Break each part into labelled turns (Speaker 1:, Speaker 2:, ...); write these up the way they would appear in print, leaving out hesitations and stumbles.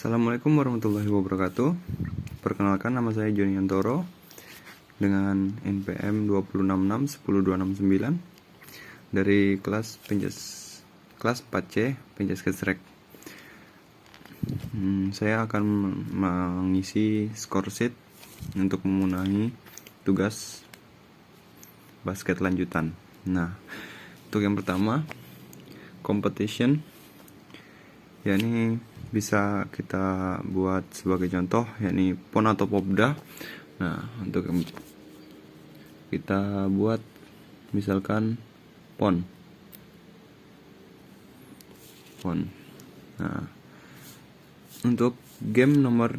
Speaker 1: Assalamualaikum warahmatullahi wabarakatuh. Perkenalkan, nama saya Joni Antoro dengan NPM 206610269 dari kelas 4C Penjas Gesrek. Saya akan mengisi score sheet untuk memenuhi tugas basket lanjutan. Nah, untuk yang pertama, competition, yakni bisa kita buat sebagai contoh, yakni PON atau POPDA. Nah, untuk kita buat misalkan PON. Nah, untuk game nomor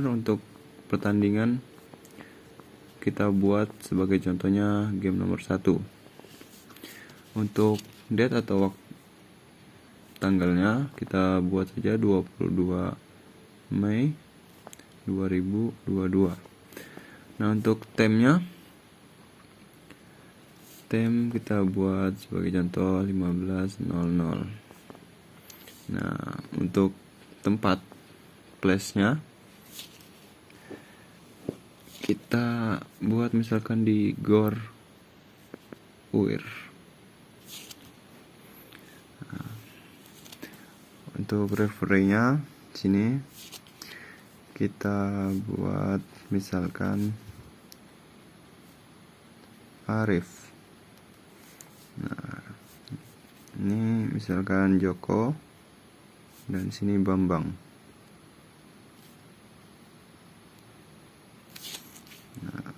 Speaker 1: untuk pertandingan kita buat sebagai contohnya game nomor 1. Untuk date atau waktu tanggalnya kita buat saja 22 Mei 2022. Nah, untuk tem kita buat sebagai contoh 15.00. Nah, untuk tempat place-nya kita buat misalkan di Gor UIR. Untuk referee-nya sini kita buat misalkan Arif. Nah, ini misalkan Joko dan sini Bambang. Nah,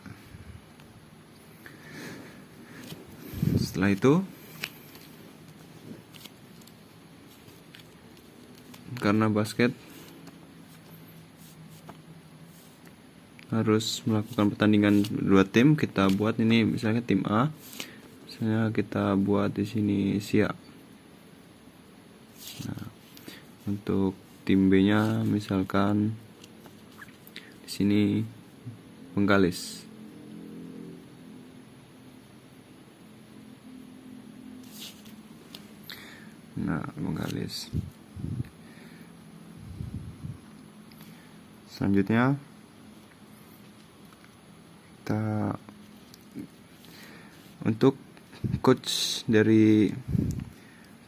Speaker 1: setelah itu, karena basket harus melakukan pertandingan 2 tim, kita buat ini misalnya tim A, misalnya kita buat di sini Siak. Nah, untuk tim B-nya misalkan di sini Bengkalis. Nah, Bengkalis. Selanjutnya kita untuk coach dari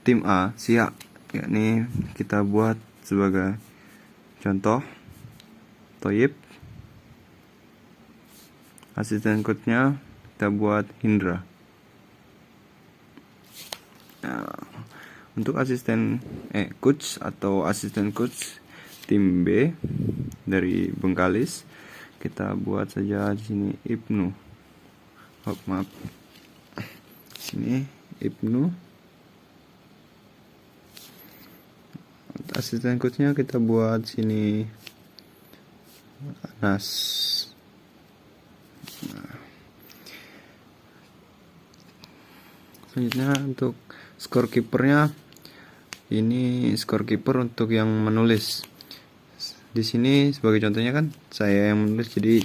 Speaker 1: tim A, Siak, yakni kita buat sebagai contoh Toyib. Asisten coachnya kita buat Hindra. Nah, untuk coach atau asisten coach tim B dari Bengkalis kita buat saja di sini Ibnu. Sini Ibnu. Asisten coachnya kita buat sini Anas. Nah, selanjutnya untuk scorekeepernya, ini scorekeeper untuk yang menulis. Di sini sebagai contohnya kan saya yang menulis, jadi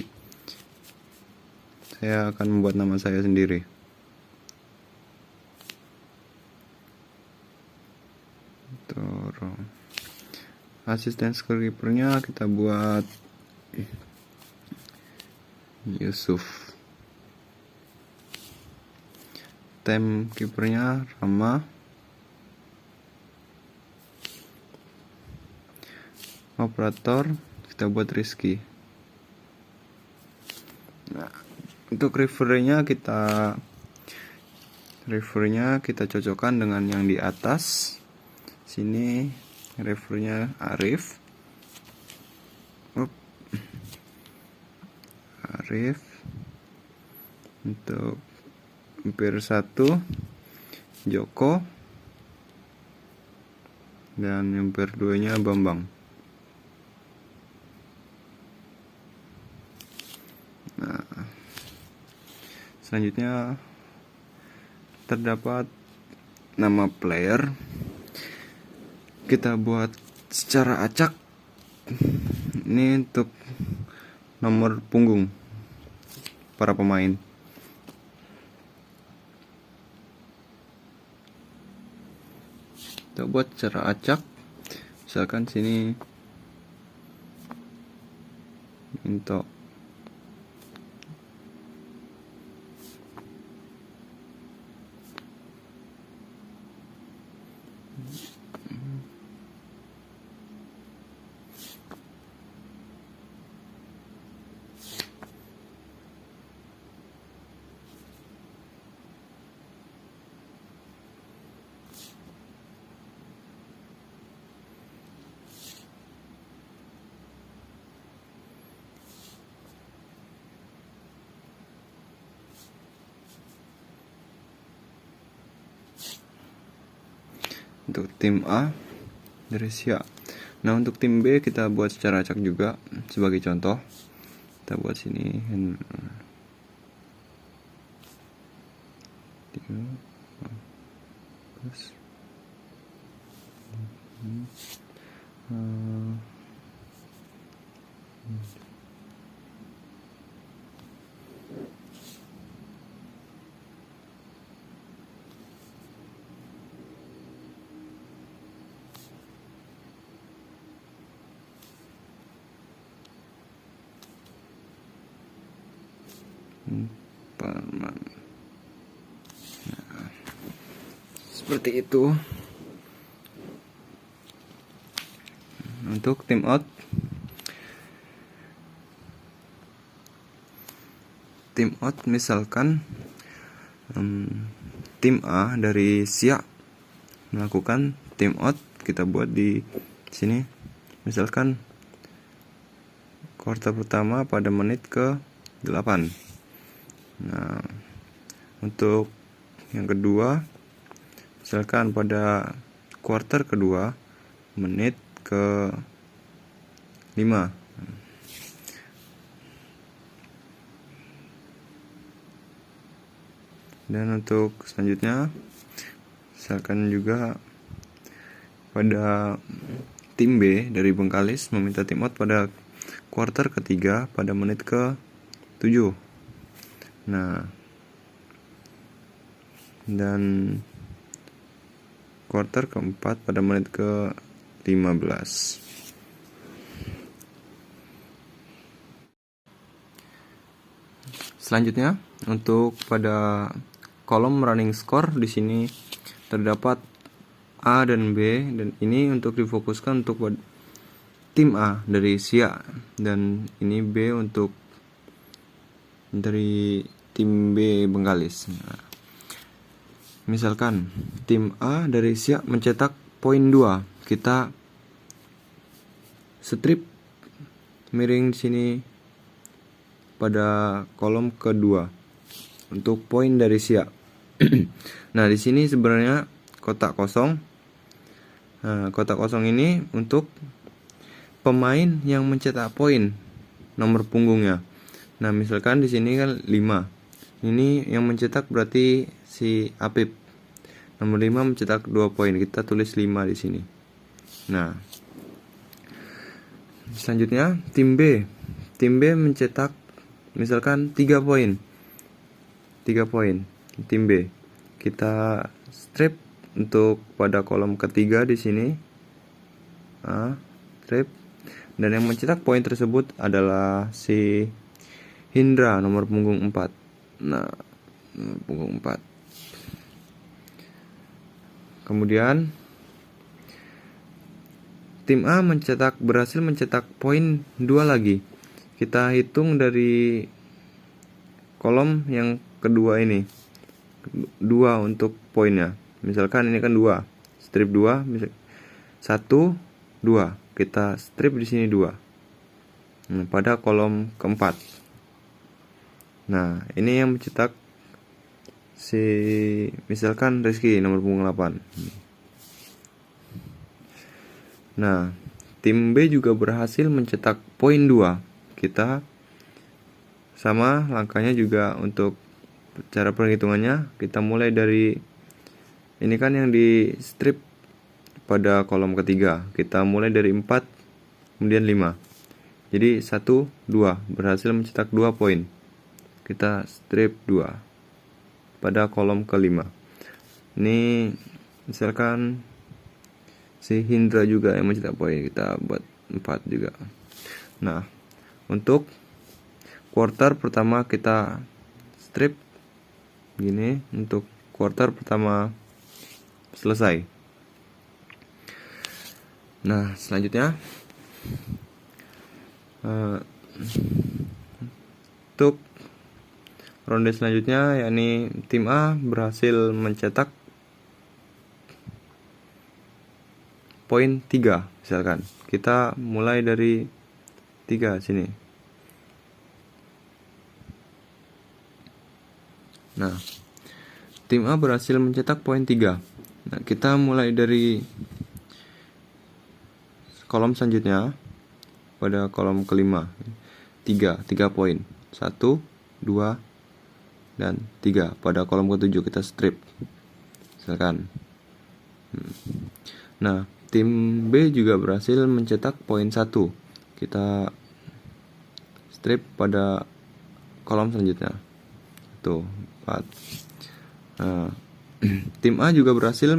Speaker 1: saya akan membuat nama saya sendiri. Asisten scorekeepernya kita buat Yusuf. Timekeepernya Rama. Operator kita buat Rizky. Nah, untuk referee-nya kita cocokkan dengan yang di atas. Sini referee-nya Arif. Arif. Untuk umpire 1 Joko, dan umpire 2-nya Bambang. Nah, selanjutnya terdapat nama player. Kita buat secara acak. Ini untuk nomor punggung para pemain. Kita buat secara acak. misalkan sini Minto. Untuk tim A dari SIA. Nah, untuk tim B kita buat secara acak juga. Sebagai contoh, kita buat sini Parman. Nah, seperti itu. Untuk tim out, misalkan tim A dari SIA melakukan tim out, kita buat di sini misalkan kuartal pertama pada menit ke 8. Nah, untuk yang kedua misalkan pada kuartal kedua menit ke 5. Dan untuk selanjutnya misalkan juga pada tim B dari Bengkalis meminta tim out pada kuartal ketiga pada menit ke 7. Nah, dan kuartal keempat pada menit ke 15. Selanjutnya, untuk pada kolom running score di sini terdapat A dan B, dan ini untuk difokuskan untuk tim A dari SIA, dan ini B untuk dari tim B Bengkalis. Nah, misalkan tim A dari SIA mencetak poin 2, kita strip miring sini pada kolom kedua untuk poin dari SIA. Nah, di sini sebenarnya kotak kosong. Nah, kotak kosong ini untuk pemain yang mencetak poin nomor punggungnya. Nah, misalkan di sini kan 5. Ini yang mencetak berarti si Apip. Nomor 5 mencetak 2 poin. Kita tulis 5 di sini. Nah, selanjutnya tim B. Tim B mencetak misalkan 3 poin. 3 poin tim B. Kita strip untuk pada kolom ketiga di sini. Strip. Dan yang mencetak poin tersebut adalah si Hindra nomor punggung 4. Nah, punggung 4. Kemudian tim A berhasil mencetak poin 2 lagi. Kita hitung dari kolom yang kedua ini 2 untuk poinnya. Misalkan ini kan 2, strip 2, 1, 2. Kita strip di sini 2. Nah, pada kolom keempat. Nah, ini yang mencetak si misalkan Rizky nomor punggung 8. Nah, tim B juga berhasil mencetak poin 2. Kita sama langkahnya juga untuk cara perhitungannya. Kita mulai dari ini kan yang di strip pada kolom ketiga. Kita mulai dari 4 kemudian 5. Jadi 1, 2 berhasil mencetak 2 poin. Kita strip 2 pada kolom kelima. Ini misalkan si Hindra juga yang mencetak poin, kita buat 4 juga. Nah, untuk quarter pertama kita strip gini. Untuk quarter pertama selesai. Nah, selanjutnya untuk ronde selanjutnya, yakni tim A berhasil mencetak poin 3 misalkan. Kita mulai dari 3 sini. Nah, tim A berhasil mencetak poin 3. Nah, kita mulai dari kolom selanjutnya pada kolom kelima. 3 poin. 1, 2, dan 3. Pada kolom ke-7 kita strip. Misalkan. Nah, tim B juga berhasil mencetak poin 1. Kita strip pada kolom selanjutnya. 1, 4. Nah, tim A juga berhasil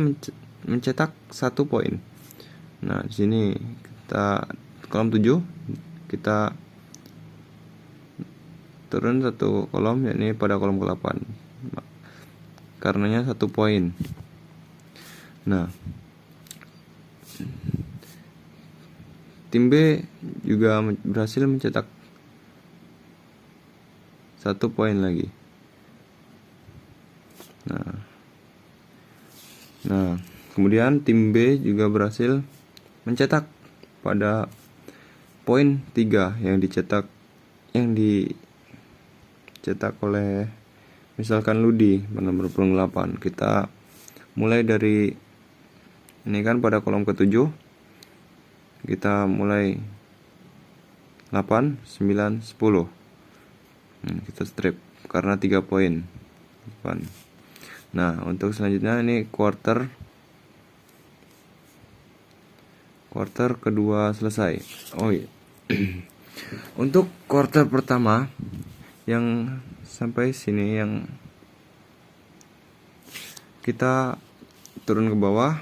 Speaker 1: mencetak 1 poin. Nah, di sini kita kolom 7 kita turun 1 kolom, yakni pada kolom ke-8. Karenanya 1 poin. Nah, tim B juga berhasil mencetak 1 poin lagi. Nah, kemudian tim B juga berhasil mencetak pada poin 3 yang dicetak oleh misalkan Ludi nomor 8. Kita mulai dari ini kan pada kolom ke-7. Kita mulai 8, 9, 10. Kita strip karena 3 poin. Nah, untuk selanjutnya ini quarter kedua selesai. Oh iya. Untuk quarter pertama yang sampai sini, yang kita turun ke bawah.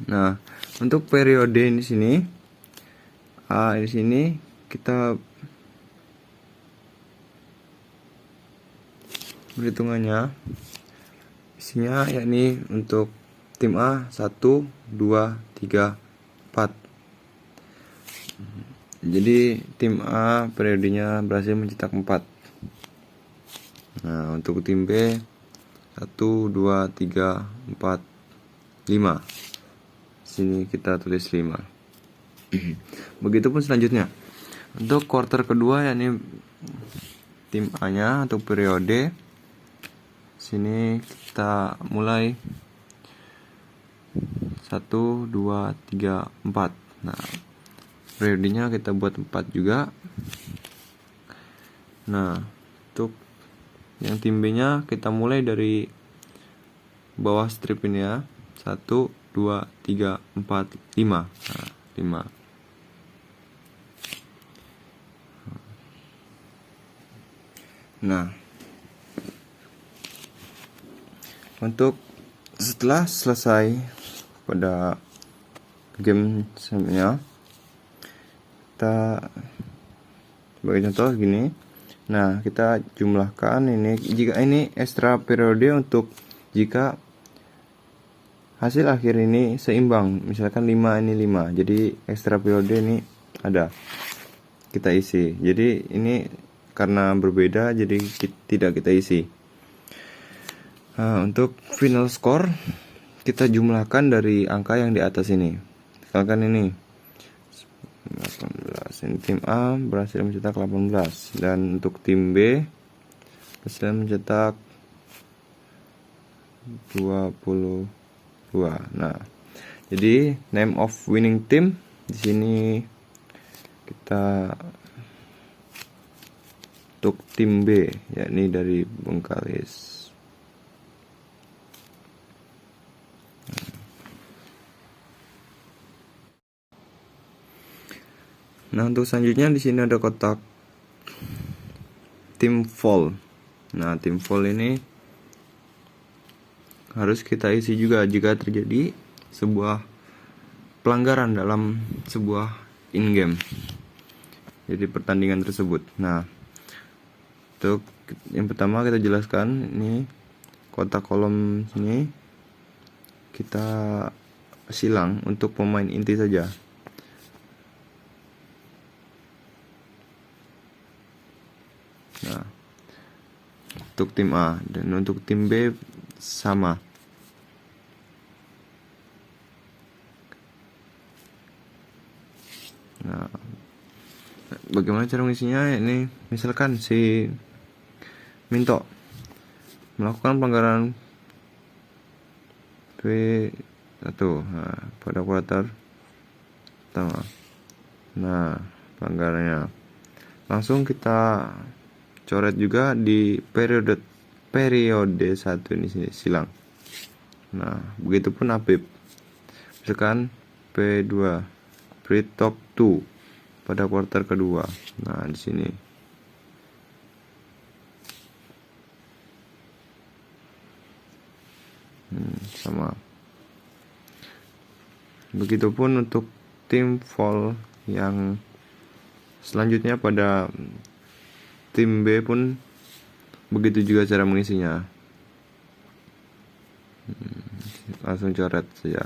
Speaker 1: Nah, untuk periode di sini di sini kita perhitungannya isinya, yakni untuk tim A 1, 2, 3, 4. Jadi tim A periodenya berhasil mencetak 4. Nah, untuk tim B 1, 2, 3, 4, 5. Sini kita tulis 5. Begitupun selanjutnya. Untuk quarter kedua, yakni tim A-nya untuk periode, sini kita mulai 1, 2, 3, 4. Nah, periodenya kita buat 4 juga. Nah, untuk yang tim B-nya kita mulai dari bawah strip ini ya. 1, 2, 3, 4, 5. Nah, 5. Nah, untuk setelah selesai pada game sebelumnya, kita sebagai contoh gini. Nah, kita jumlahkan ini. Jika ini ekstra periode, untuk jika hasil akhir ini seimbang, misalkan 5 ini 5, jadi ekstra periode ini ada, kita isi. Jadi ini karena berbeda, jadi tidak kita isi. Nah, untuk final score kita jumlahkan dari angka yang di atas ini. Misalkan ini 18. Ini tim A berhasil mencetak 18, dan untuk tim B berhasil mencetak 22. Nah, jadi name of winning team di sini kita untuk tim B, yakni dari Bengkalis. Nah, untuk selanjutnya di sini ada kotak tim fall. Nah, tim fall ini harus kita isi juga jika terjadi sebuah pelanggaran dalam sebuah in-game, jadi pertandingan tersebut. Nah, untuk yang pertama kita jelaskan, ini kotak kolom sini kita silang untuk pemain inti saja. Nah, untuk tim A, dan untuk tim B sama. Nah, bagaimana cara mengisinya? Ini misalkan si Minto melakukan pelanggaran P1 pada kuarter pertama. Nah, pelanggarannya langsung kita coret juga di periode 1 ini sini, silang. Nah, begitupun Apip, misalkan P2 free talk 2 pada kuarter kedua. Nah, di sini sama. Begitupun untuk tim fall yang selanjutnya pada tim B pun begitu juga cara mengisinya. Langsung coret saja.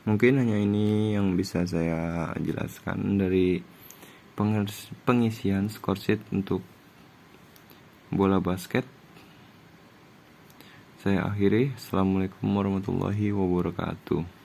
Speaker 1: Mungkin hanya ini yang bisa saya jelaskan dari pengisian score sheet untuk bola basket. Saya akhiri. Assalamualaikum warahmatullahi wabarakatuh.